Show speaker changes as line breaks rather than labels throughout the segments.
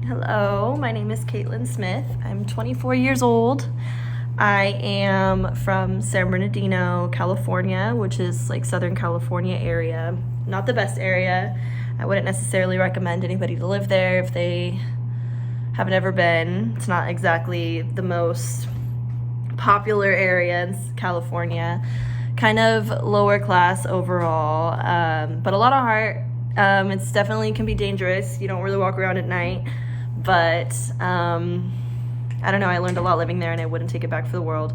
Hello, my name is Caitlin Smith. I'm 24 years old. I am from San Bernardino, California, which is like Southern California area. Not the best area. I wouldn't necessarily recommend anybody to live there if they haven't ever been. It's not exactly the most popular area in California. Kind of lower class overall, but a lot of heart. It's definitely can be dangerous. You don't really walk around at night, but I don't know, I learned a lot living there and I wouldn't take it back for the world.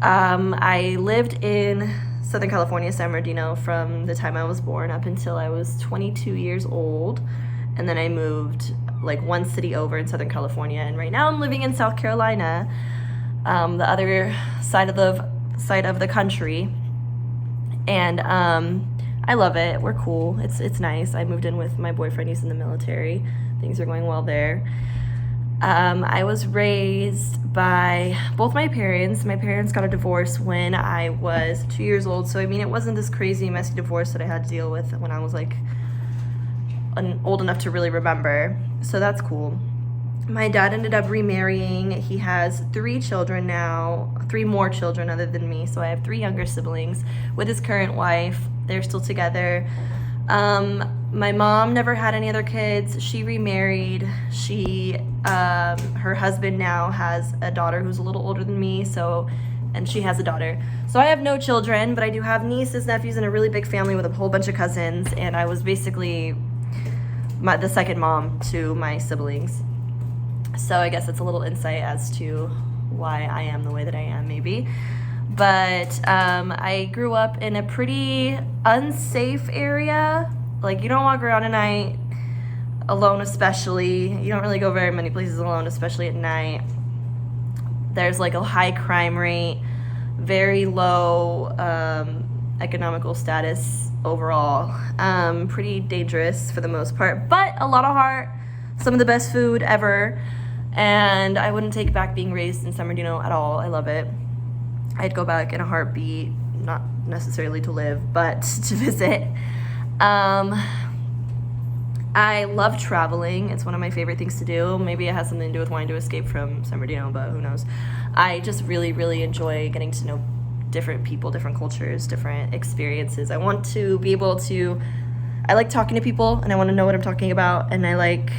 I lived in Southern California, San Bernardino, from the time I was born up until I was 22 years old, and then I moved like one city over in Southern California, and right now I'm living in South Carolina, the other side of the country, and I love it. We're cool. It's nice. I moved in with my boyfriend. He's in the military. Things are going well there. I was raised by both my parents. My parents got a divorce when I was 2 years old. So, I mean, it wasn't this crazy, messy divorce that I had to deal with when I was, like, old enough to really remember. So that's cool. My dad ended up remarrying. He has 3 children now, 3 more children other than me. So I have 3 younger siblings with his current wife. They're still together. My mom never had any other kids. She remarried. Her husband now has a daughter who's a little older than me, and she has a daughter. So I have no children, but I do have nieces, nephews, and a really big family with a whole bunch of cousins, and I was basically the second mom to my siblings. So I guess it's a little insight as to why I am the way that I am, maybe. But I grew up in a pretty unsafe area. Like, you don't walk around at night alone, especially. You don't really go very many places alone, especially at night. There's like a high crime rate, very low economical status overall. Pretty dangerous for the most part, but a lot of heart, some of the best food ever. And I wouldn't take back being raised in San Bernardino at all. I love it. I'd go back in a heartbeat, not necessarily to live, but to visit. I love traveling. It's one of my favorite things to do. Maybe it has something to do with wanting to escape from San Bernardino, but who knows. I just really, really enjoy getting to know different people, different cultures, different experiences. I want to be able to, I like talking to people and I want to know what I'm talking about, and I like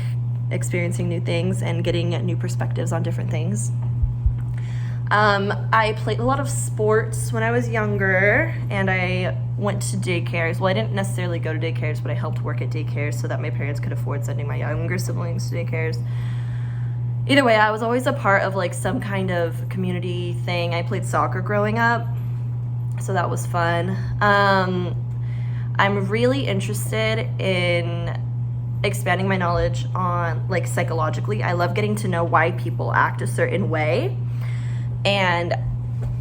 experiencing new things and getting new perspectives on different things. I played a lot of sports when I was younger, and I went to daycares. Well, I didn't necessarily go to daycares, but I helped work at daycares so that my parents could afford sending my younger siblings to daycares. Either way, I was always a part of like some kind of community thing. I played soccer growing up, so that was fun. I'm really interested in expanding my knowledge on like psychologically. I love getting to know why people act a certain way and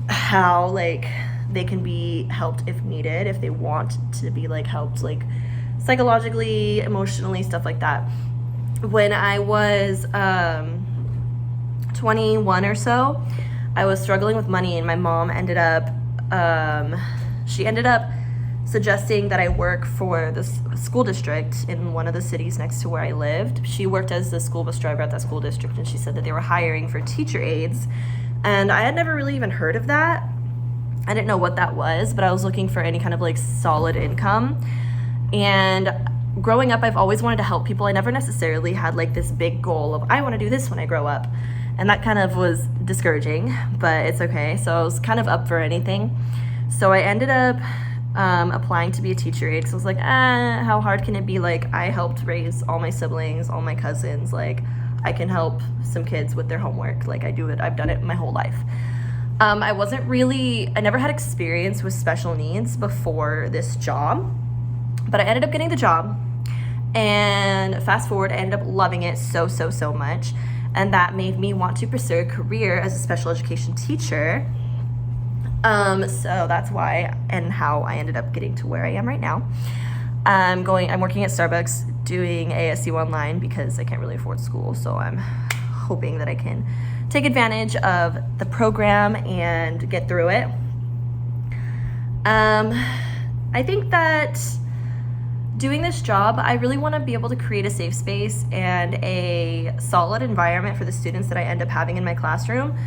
how like they can be helped if needed, if they want to be like helped like psychologically, emotionally, stuff like that. When I was 21 or so, I was struggling with money, and my mom ended up suggesting that I work for the school district in one of the cities next to where I lived. She worked as the school bus driver at that school district, and she said that they were hiring for teacher aides. And I had never really even heard of that. I didn't know what that was, but I was looking for any kind of like solid income. And growing up, I've always wanted to help people. I never necessarily had like this big goal of I want to do this when I grow up. And that kind of was discouraging, but it's okay. So I was kind of up for anything. So I ended up applying to be a teacher aide, because I was like, how hard can it be? Like, I helped raise all my siblings, all my cousins. Like, I can help some kids with their homework. Like, I've done it my whole life. I never had experience with special needs before this job, but I ended up getting the job, and fast forward, I ended up loving it so much, and that made me want to pursue a career as a special education teacher. So that's why and how I ended up getting to where I am right now. I'm working at Starbucks doing ASU online because I can't really afford school, so I'm hoping that I can take advantage of the program and get through it. I think that Doing this job, I really want to be able to create a safe space and a solid environment for the students that I end up having in my classroom.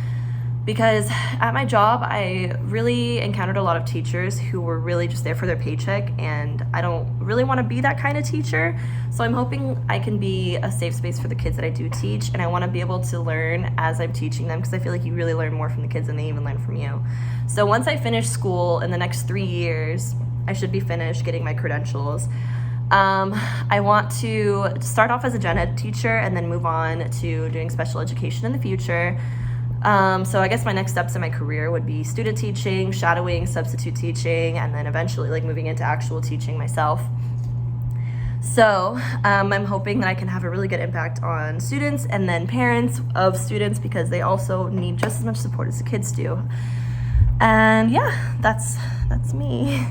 Because at my job, I really encountered a lot of teachers who were really just there for their paycheck, and I don't really want to be that kind of teacher. So I'm hoping I can be a safe space for the kids that I do teach, and I want to be able to learn as I'm teaching them, because I feel like you really learn more from the kids than they even learn from you. So once I finish school in the next 3 years, I should be finished getting my credentials. I want to start off as a gen ed teacher and then move on to doing special education in the future. So I guess my next steps in my career would be student teaching, shadowing, substitute teaching, and then eventually like moving into actual teaching myself. So I'm hoping that I can have a really good impact on students and then parents of students, because they also need just as much support as the kids do. And yeah, that's me.